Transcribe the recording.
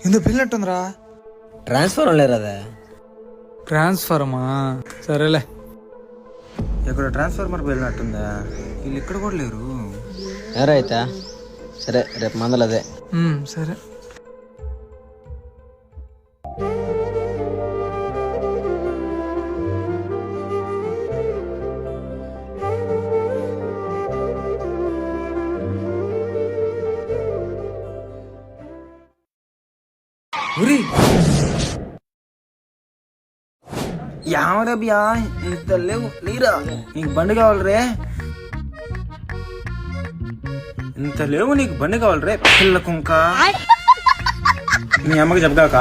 ఇందుకు పిల్లట్టుందిరా. ట్రాన్స్ఫర్ లేరదా? ట్రాన్స్ఫర్మా? సరేలే. ఇక్కడ ట్రాన్స్ఫార్మర్ వెళ్ళినట్టుందా? వీళ్ళు ఇక్కడ కూడా లేరు. ఎవరా అయితే? సరే రేపు మందలు అదే. సరే. యావరా బియా, ఇంత లేవు లేరా? నీకు బండి కావాలి రే, ఇంత లేవు నీకు బండి కావాలి రే పిల్ల కుంక. మీ అమ్మకి చెప్పగాక